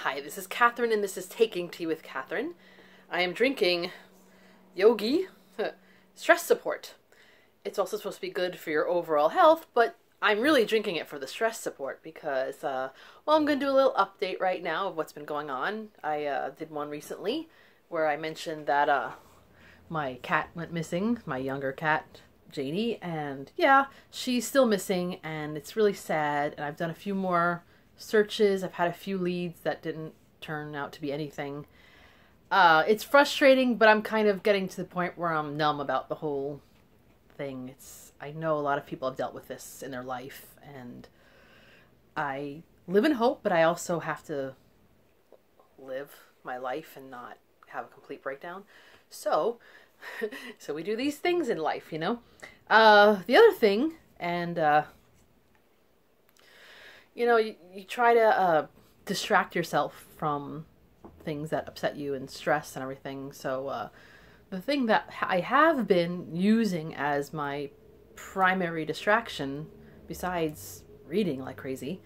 Hi, this is Catherine, and this is Taking Tea with Catherine. I am drinking Yogi Stress Support. It's also supposed to be good for your overall health, but I'm really drinking it for the stress support because, well, I'm going to do a little update right now of what's been going on. I did one recently where I mentioned that my cat went missing, my younger cat, Janie, and yeah, she's still missing, and it's really sad, and I've done a few more searches. I've had a few leads that didn't turn out to be anything. It's frustrating, but I'm kind of getting to the point where I'm numb about the whole thing. I know a lot of people have dealt with this in their life, and I live in hope, but I also have to live my life and not have a complete breakdown. So we do these things in life, you know. The other thing, and you know, you try to distract yourself from things that upset you and stress and everything. So the thing that I have been using as my primary distraction, besides reading like crazy,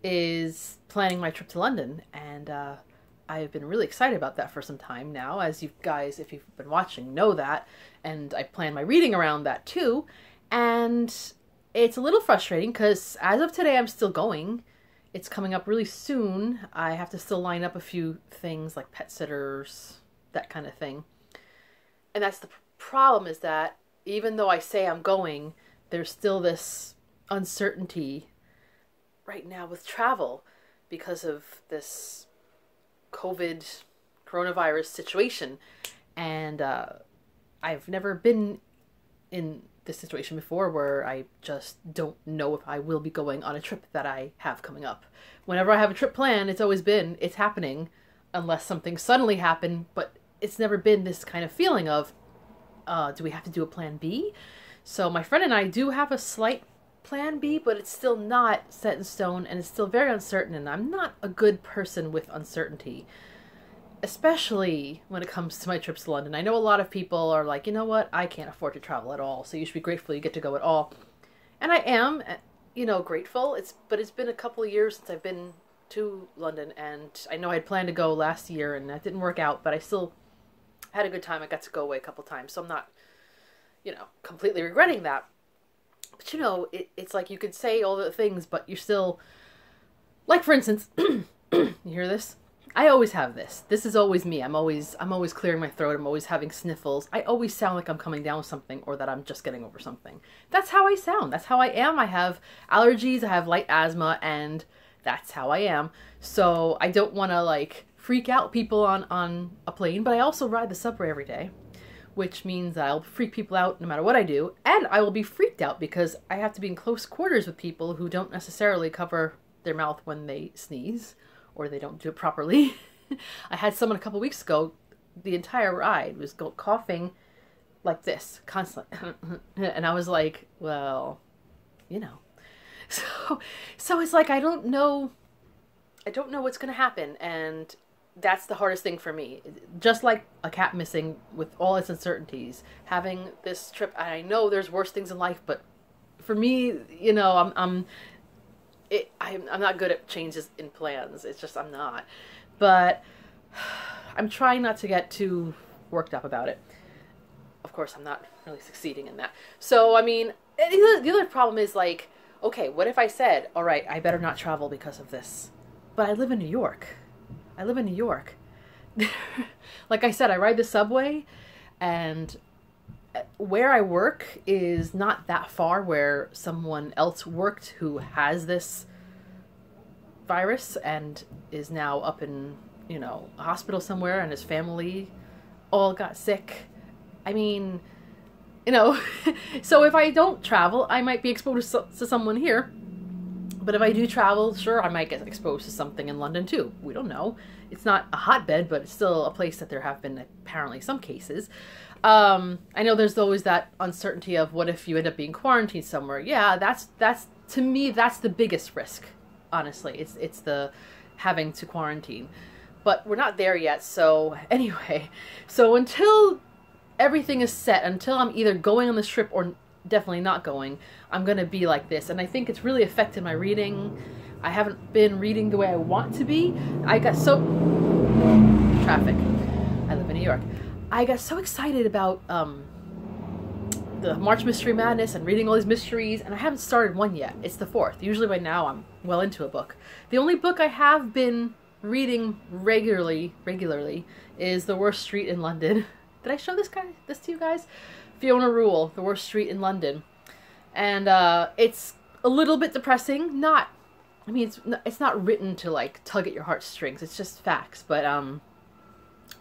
is planning my trip to London. And I've been really excited about that for some time now, as you guys, if you've been watching, know that. And I plan my reading around that too. And it's a little frustrating because as of today, I'm still going. It's coming up really soon. I have to still line up a few things like pet sitters, that kind of thing. And that's the problem, is that even though I say I'm going, there's still this uncertainty right now with travel because of this coronavirus situation. And I've never been in this situation before where I just don't know if I will be going on a trip that I have coming up. Whenever I have a trip planned, it's happening unless something suddenly happened, but it's never been this kind of feeling of, do we have to do a plan B? So my friend and I do have a slight plan B, but it's still not set in stone, and it's still very uncertain, and I'm not a good person with uncertainty, especially when it comes to my trips to London. I know a lot of people are like, you know what, I can't afford to travel at all, so you should be grateful you get to go at all. And I am, you know, grateful. But it's been a couple of years since I've been to London, and I know I had planned to go last year, and that didn't work out, but I still had a good time. I got to go away a couple times, so I'm not, you know, completely regretting that. But, you know, it's like you could say all the things, but you're still, like, for instance, you hear this? I always have this. This is always me. I'm always clearing my throat. I'm always having sniffles. I always sound like I'm coming down with something, or that I'm just getting over something. That's how I sound. That's how I am. I have allergies. I have light asthma, and that's how I am. So I don't want to like freak out people on a plane, but I also ride the subway every day, which means I'll freak people out no matter what I do. And I will be freaked out because I have to be in close quarters with people who don't necessarily cover their mouth when they sneeze, or they don't do it properly. I had someone a couple weeks ago, the entire ride was coughing like this, constantly. And I was like, well, you know. So it's like, I don't know what's going to happen. And that's the hardest thing for me. Just like a cat missing with all its uncertainties, having this trip, I know there's worse things in life, but for me, you know, I'm not good at changes in plans. It's just, I'm not. But I'm trying not to get too worked up about it. Of course, I'm not really succeeding in that. So, I mean, the other problem is like, okay, what if I said, all right, I better not travel because of this? But I live in New York. Like I said, I ride the subway, and where I work is not that far where someone else worked who has this virus and is now up in, you know, a hospital somewhere, and his family all got sick. I mean, you know, so if I don't travel, I might be exposed to someone here. But if I do travel, sure, I might get exposed to something in London too. We don't know. It's not a hotbed, but it's still a place that there have been apparently some cases. I know there's always that uncertainty of what if you end up being quarantined somewhere. Yeah, that's to me, that's the biggest risk, honestly. It's the having to quarantine. But we're not there yet, so anyway. So until everything is set, until I'm either going on this trip or definitely not going, I'm going to be like this. And I think it's really affected my reading. I haven't been reading the way I want to be. I got so... Traffic. I live in New York. I got so excited about the March Mystery Madness and reading all these mysteries, and I haven't started one yet. It's the 4th. Usually by now I'm well into a book. The only book I have been reading regularly is The Worst Street in London. Did I show this to you guys? Fiona Rule, The Worst Street in London. And it's a little bit depressing. It's not written to like tug at your heartstrings. It's just facts. But I'm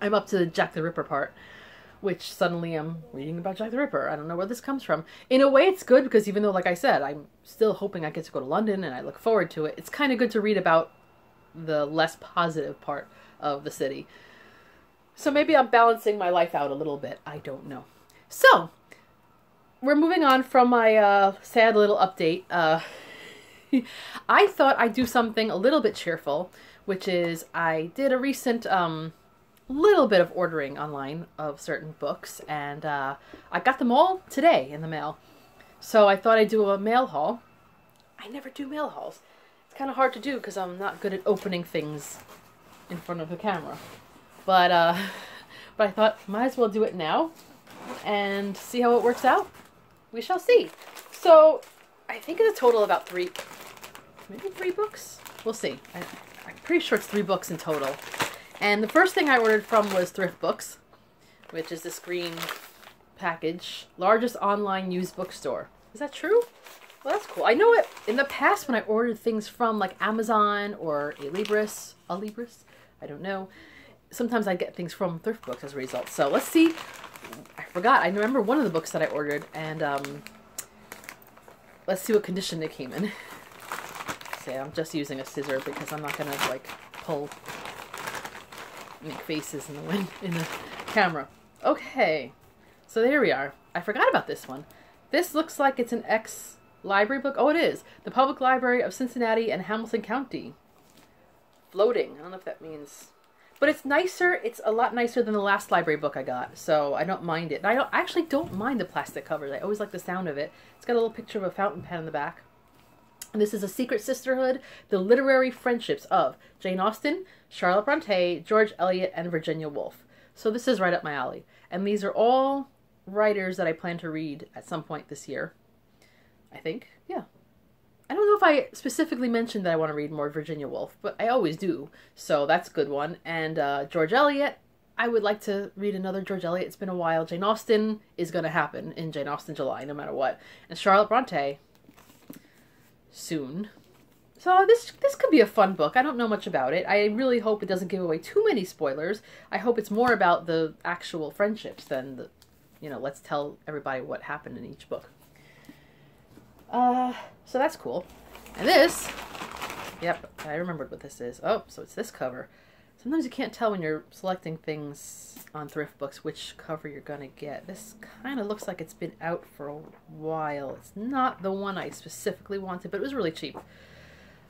up to the Jack the Ripper part, which suddenly I'm reading about Jack the Ripper. I don't know where this comes from. In a way, it's good because even though, like I said, I'm still hoping I get to go to London and I look forward to it, it's kind of good to read about the less positive part of the city. So maybe I'm balancing my life out a little bit. I don't know. So, we're moving on from my sad little update. I thought I'd do something a little bit cheerful, which is I did a recent little bit of ordering online of certain books, and I got them all today in the mail. So I thought I'd do a mail haul. I never do mail hauls. It's kind of hard to do because I'm not good at opening things in front of the camera. But I thought might as well do it now and see how it works out. We shall see. So I think it's a total of about maybe three books. We'll see. I'm pretty sure it's 3 books in total. And the first thing I ordered from was Thrift Books, which is this green package. Largest online used bookstore. Is that true? Well, that's cool. I know it in the past when I ordered things from like Amazon or Alibris, I don't know. Sometimes I get things from Thrift Books as a result. So let's see. I forgot. I remember one of the books that I ordered, and let's see what condition they came in. See, I'm just using a scissor because I'm not gonna like make faces in the camera. Okay, so there we are. I forgot about this one. This looks like it's an ex-library book. Oh, it is. The Public Library of Cincinnati and Hamilton County. Floating. I don't know if that means... But it's nicer. It's a lot nicer than the last library book I got, so I don't mind it. And I actually don't mind the plastic covers. I always like the sound of it. It's got a little picture of a fountain pen in the back. And this is A Secret Sisterhood, The Literary Friendships of Jane Austen, Charlotte Bronte, George Eliot, and Virginia Woolf. So this is right up my alley. And these are all writers that I plan to read at some point this year. I think. Yeah. I don't know if I specifically mentioned that I want to read more Virginia Woolf, but I always do. So that's a good one. And George Eliot, I would like to read another George Eliot. It's been a while. Jane Austen is going to happen in Jane Austen July, no matter what. And Charlotte Bronte... soon. So this could be a fun book. I don't know much about it. I really hope it doesn't give away too many spoilers. I hope it's more about the actual friendships than the, let's tell everybody what happened in each book. So that's cool. And this, yep, I remembered what this is. Oh, so it's this cover. Sometimes you can't tell when you're selecting things on Thrift Books which cover you're gonna get. This kind of looks like it's been out for a while. It's not the one I specifically wanted, but it was really cheap.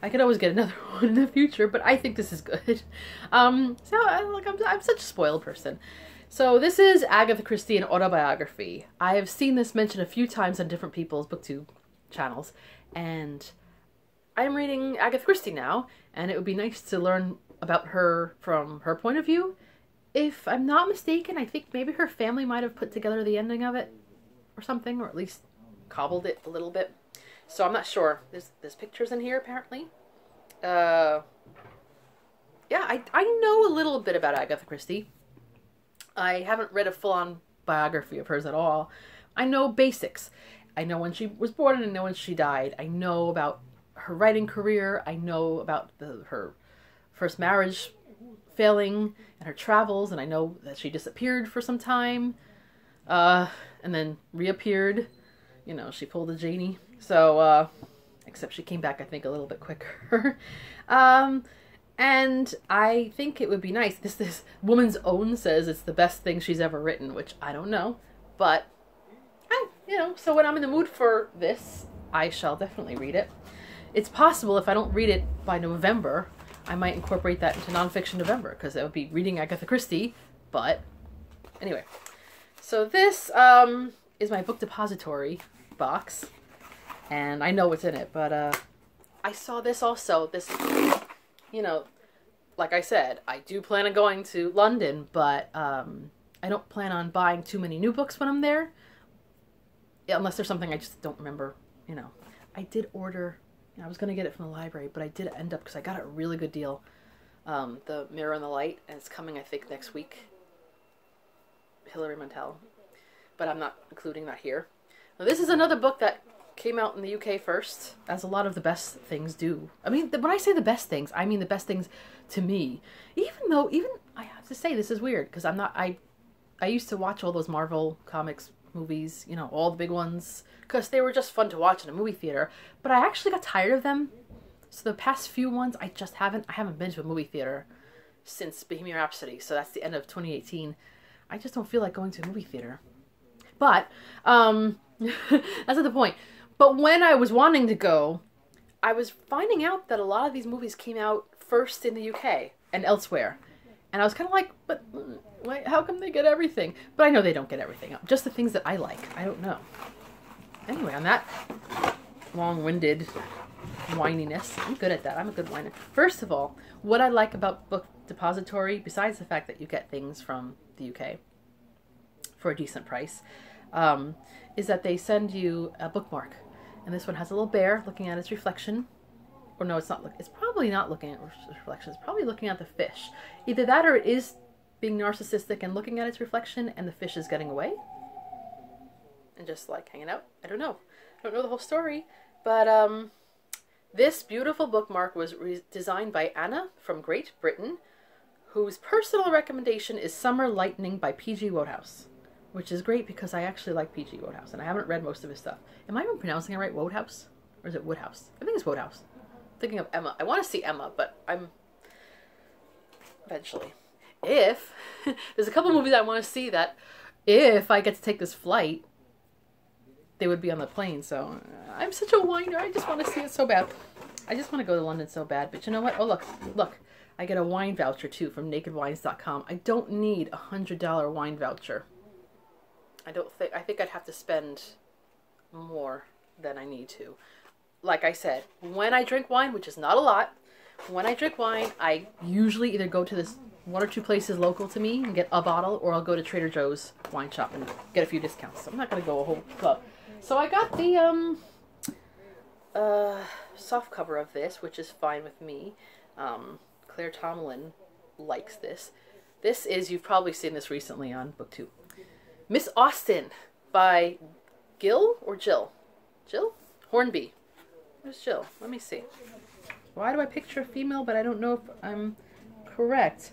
I could always get another one in the future, but I think this is good. I'm such a spoiled person. So this is Agatha Christie, an autobiography. I have seen this mentioned a few times on different people's BookTube channels, and I'm reading Agatha Christie now, and it would be nice to learn about her from her point of view. If I'm not mistaken, I think maybe her family might have put together the ending of it or something, or at least cobbled it a little bit. So I'm not sure. There's pictures in here apparently. Yeah, I know a little bit about Agatha Christie. I haven't read a full-on biography of hers at all. I know basics. I know when she was born and I know when she died. I know about her writing career. I know about her first marriage failing and her travels, and I know that she disappeared for some time and then reappeared. She pulled a Janie. So, except she came back, I think, a little bit quicker. And I think it would be nice. This Woman's Own says it's the best thing she's ever written, which I don't know. But, so when I'm in the mood for this, I shall definitely read it. It's possible if I don't read it by November, I might incorporate that into Nonfiction November, because it would be reading Agatha Christie. But, anyway. So this is my book depository box. And I know what's in it, but I saw this also. This, you know, like I said, I do plan on going to London, but I don't plan on buying too many new books when I'm there. Unless there's something I just don't remember, you know. I did order, I was going to get it from the library, but I did end up, because I got a really good deal, The Mirror and the Light, and it's coming, I think, next week. Hilary Mantel. But I'm not including that here. Now, this is another book that came out in the UK first, as a lot of the best things do. I mean, when I say the best things, I mean the best things to me. Even I have to say, this is weird, because I used to watch all those Marvel Comics movies, you know, all the big ones, because they were just fun to watch in a movie theater, but I actually got tired of them. So the past few ones, I haven't been to a movie theater since Bohemian Rhapsody, so that's the end of 2018. I just don't feel like going to a movie theater. But, that's not the point. But when I was wanting to go, I was finding out that a lot of these movies came out first in the UK and elsewhere. And I was kind of like, but wait, how come they get everything? But I know they don't get everything. Just the things that I like. I don't know. Anyway, on that long-winded whininess, I'm good at that. I'm a good whiner. First of all, what I like about Book Depository, besides the fact that you get things from the UK for a decent price, is that they send you a bookmark. And this one has a little bear looking at its reflection. Or no, it's not. It's probably not looking at its reflection. It's probably looking at the fish. Either that, or it is being narcissistic and looking at its reflection, and the fish is getting away and just like hanging out. I don't know. I don't know the whole story, but this beautiful bookmark was designed by Anna from Great Britain, whose personal recommendation is Summer Lightning by P.G. Wodehouse, which is great because I actually like P.G. Wodehouse, and I haven't read most of his stuff. Am I even pronouncing it right? Wodehouse? Or is it Woodhouse? I think it's Wodehouse. Thinking of Emma. I want to see Emma, but I'm eventually. If there's a couple movies I want to see that if I get to take this flight, they would be on the plane. So I'm such a whiner. I just want to see it so bad. I just want to go to London so bad. But you know what? Oh, look. I get a wine voucher too from nakedwines.com. I don't need a $100 wine voucher. I think I'd have to spend more than I need to. Like I said, when I drink wine, which is not a lot, when I drink wine, I usually either go to this one or two places local to me and get a bottle, or I'll go to Trader Joe's wine shop and get a few discounts. So I'm not going to go a whole club. So I got the soft cover of this, which is fine with me. Claire Tomlin likes this. This is, you've probably seen this recently on BookTube. Miss Austen by Gil or Jill? Jill? Hornby. Where's Jill? Let me see. Why do I picture a female, but I don't know if I'm correct?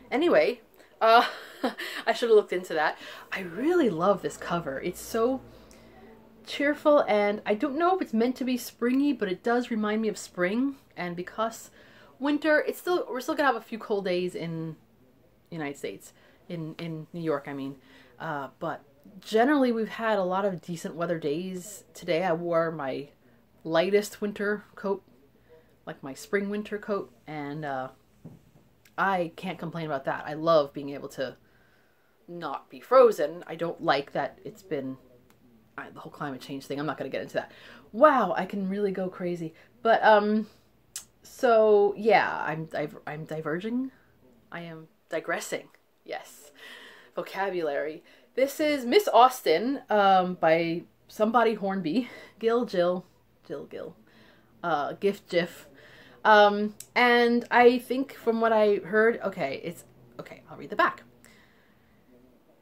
Anyway, I should have looked into that. I really love this cover. It's so cheerful, and I don't know if it's meant to be springy, but it does remind me of spring. And because winter, we're still gonna have a few cold days in the United States, in New York, I mean, but generally we've had a lot of decent weather days. Today I wore my lightest winter coat, like my spring winter coat, and I can't complain about that. I love being able to not be frozen. I don't like that it's been the whole climate change thing. I'm not going to get into that. Wow, I can really go crazy. But so yeah, I'm diverging. I am digressing. Yes, vocabulary. This is Miss Austen by somebody Hornby, Gil, Gift Jiff. And I think from what I heard, okay, I'll read the back.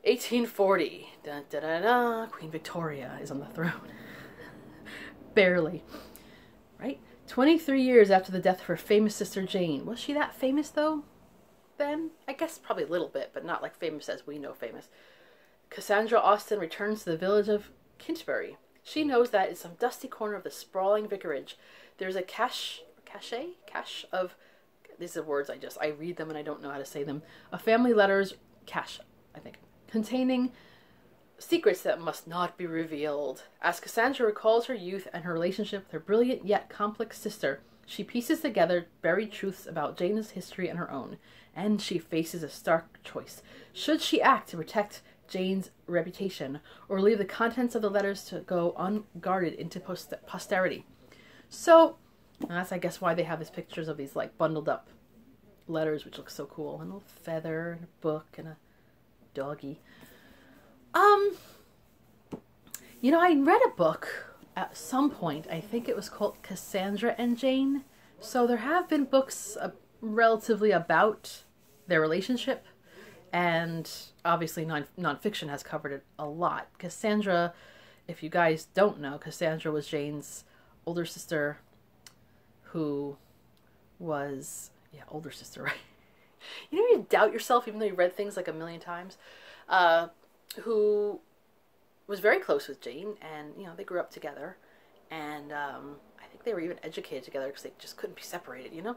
1840, dun, dun, dun, dun, Queen Victoria is on the throne. Barely, right? 23 years after the death of her famous sister Jane. Was she that famous though? Then? I guess probably a little bit, but not like famous as we know famous. Cassandra Austen returns to the village of Kintbury. She knows that in some dusty corner of the sprawling vicarage, there's a cache of, these are words I read them and I don't know how to say them, a family letters, cache, I think, containing secrets that must not be revealed. As Cassandra recalls her youth and her relationship with her brilliant yet complex sister, she pieces together buried truths about Jane's history and her own, and she faces a stark choice. Should she act to protect Jane's reputation, or leave the contents of the letters to go unguarded into posterity? So that's, I guess, why they have these pictures of these like bundled up letters, which looks so cool. And a little feather, and a book, and a doggy. You know, I read a book at some point. I think it was called Cassandra and Jane. So there have been books relatively about their relationship, and obviously nonfiction has covered it a lot. Cassandra, if you guys don't know, Cassandra was Jane's older sister, who was, yeah, older sister, right? You know, you doubt yourself even though you read things like a million times. Who was very close with Jane, and, you know, they grew up together, and I think they were even educated together because they just couldn't be separated, you know?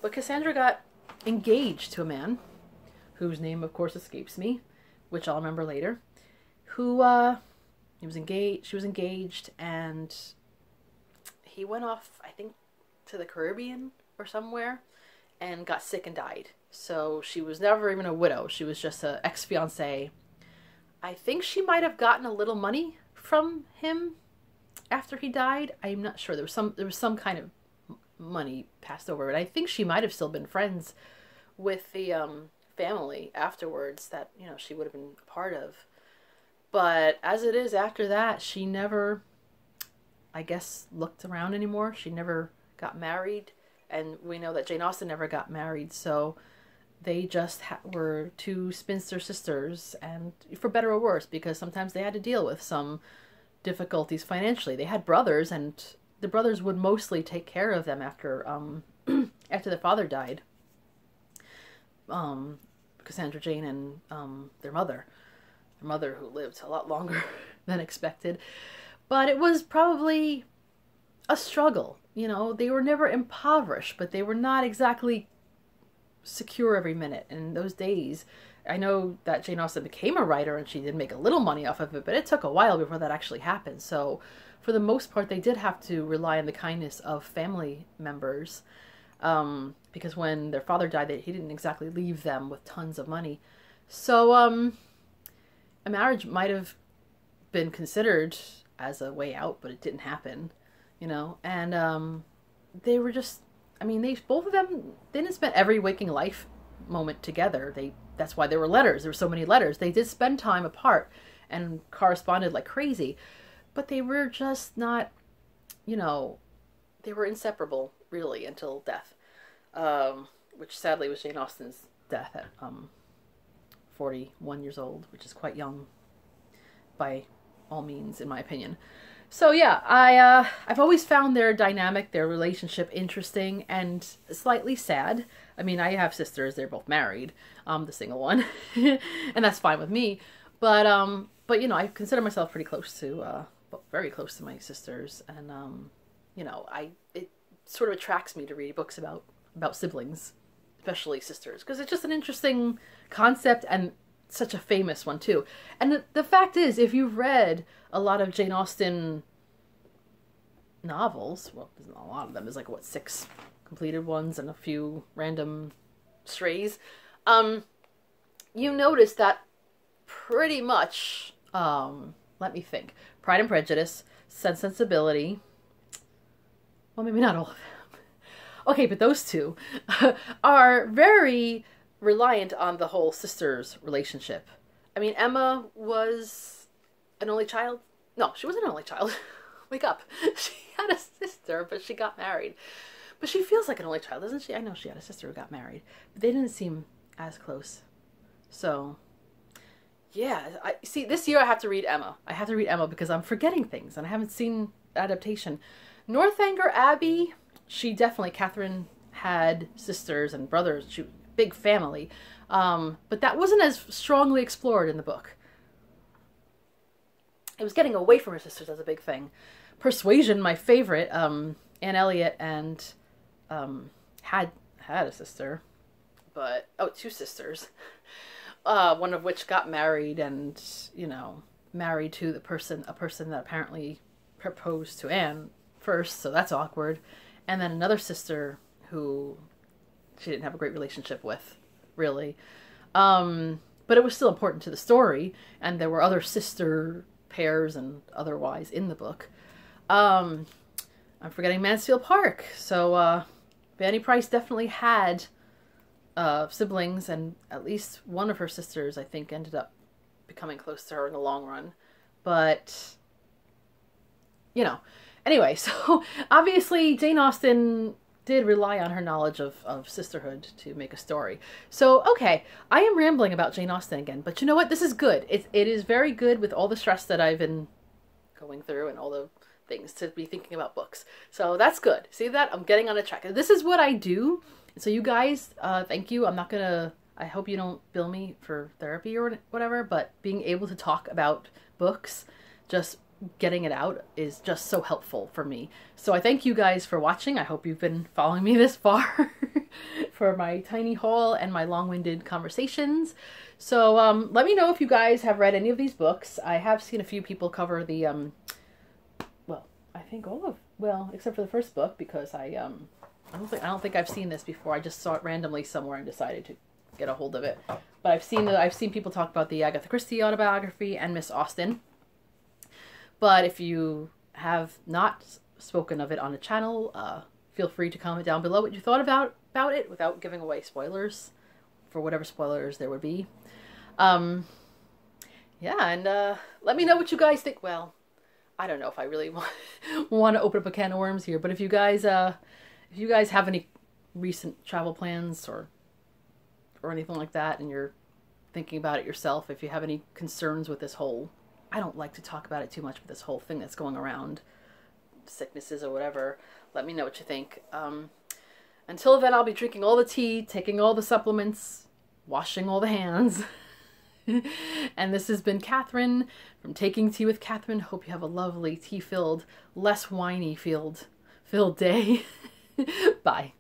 But Cassandra got engaged to a man whose name, of course, escapes me, which I'll remember later, who, he was engaged, she was engaged, and he went off, I think, to the Caribbean or somewhere, and got sick and died. So she was never even a widow. She was just an ex-fiancé. I think she might have gotten a little money from him after he died. I'm not sure. There was some kind of money passed over, but I think she might have still been friends with the family afterwards that, you know, she would have been a part of. But as it is, after that, she never, I guess, looked around anymore. She never got married, and we know that Jane Austen never got married, so they just were two spinster sisters, and for better or worse, because sometimes they had to deal with some difficulties financially. They had brothers, and the brothers would mostly take care of them after after their father died. Cassandra, Jane, and their mother who lived a lot longer than expected. But it was probably a struggle, you know. They were never impoverished, but they were not exactly secure every minute. And in those days, I know that Jane Austen became a writer and she did make a little money off of it, but it took a while before that actually happened. So for the most part, they did have to rely on the kindness of family members, because when their father died, he didn't exactly leave them with tons of money. So a marriage might have been considered as a way out, but it didn't happen, you know. And they were just, I mean, both of them, they didn't spend every waking life moment together. That's why there were letters. There were so many letters. They did spend time apart and corresponded like crazy, but they were just not, you know, they were inseparable really until death, which sadly was Jane Austen's death at 41 years old, which is quite young by all means, in my opinion. So yeah, I've always found their dynamic, their relationship interesting and slightly sad. I mean, I have sisters, they're both married. I'm the single one, and that's fine with me. But you know, I consider myself pretty close to, very close to my sisters, and you know, it sort of attracts me to read books about siblings, especially sisters, because it's just an interesting concept and such a famous one too. And the fact is, if you've read a lot of Jane Austen novels, well, there's not a lot of them, there's like, what, 6 completed ones and a few random strays, you notice that pretty much, let me think, Pride and Prejudice, Sense and Sensibility, well, maybe not all of them. Okay, but those two are very reliant on the whole sisters relationship. I mean, Emma was an only child. No, she wasn't an only child. Wake up. She had a sister, but she got married. But she feels like an only child, doesn't she? I know she had a sister who got married, but they didn't seem as close. So, yeah. See, this year I have to read Emma. I have to read Emma because I'm forgetting things, and I haven't seen adaptation. Northanger Abbey, Catherine had sisters and brothers. She big family, but that wasn't as strongly explored in the book. It was getting away from her sisters as a big thing. Persuasion, my favorite, Anne Elliot and had a sister, but 2 sisters, one of which got married, and, you know, married to a person that apparently proposed to Anne first, so that's awkward, and then another sister who she didn't have a great relationship with, really. But it was still important to the story, and there were other sister pairs and otherwise in the book. I'm I'm forgetting Mansfield Park. So Fanny Price definitely had siblings, and at least one of her sisters, I think, ended up becoming close to her in the long run. But, you know. Anyway, so obviously Jane Austen did rely on her knowledge of sisterhood to make a story. So, okay, I am rambling about Jane Austen again, but you know what? This is good. It is very good with all the stress that I've been going through and all the things to be thinking about books. So that's good. See that? I'm getting on a track. This is what I do. So you guys, thank you. I'm not gonna, I hope you don't bill me for therapy or whatever, but being able to talk about books, just getting it out, is just so helpful for me. So I thank you guys for watching. I hope you've been following me this far for my tiny haul and my long-winded conversations. So let me know if you guys have read any of these books. I have seen a few people cover the, well, I think all of, well, except for the first book, because I don't think I've seen this before. I just saw it randomly somewhere and decided to get a hold of it. But I've seen people talk about the Agatha Christie autobiography and Miss Austen. But if you have not spoken of it on the channel, feel free to comment down below what you thought about it without giving away spoilers, for whatever spoilers there would be. Yeah, and let me know what you guys think. Well, I don't know if I really want to open up a can of worms here, but if you guys have any recent travel plans or anything like that, and you're thinking about it yourself, if you have any concerns with this whole, I don't like to talk about it too much, but this whole thing that's going around, sicknesses or whatever, let me know what you think. Until then, I'll be drinking all the tea, taking all the supplements, washing all the hands. And this has been Catherine from Taking Tea with Catherine. Hope you have a lovely tea-filled, less whiny filled day. Bye.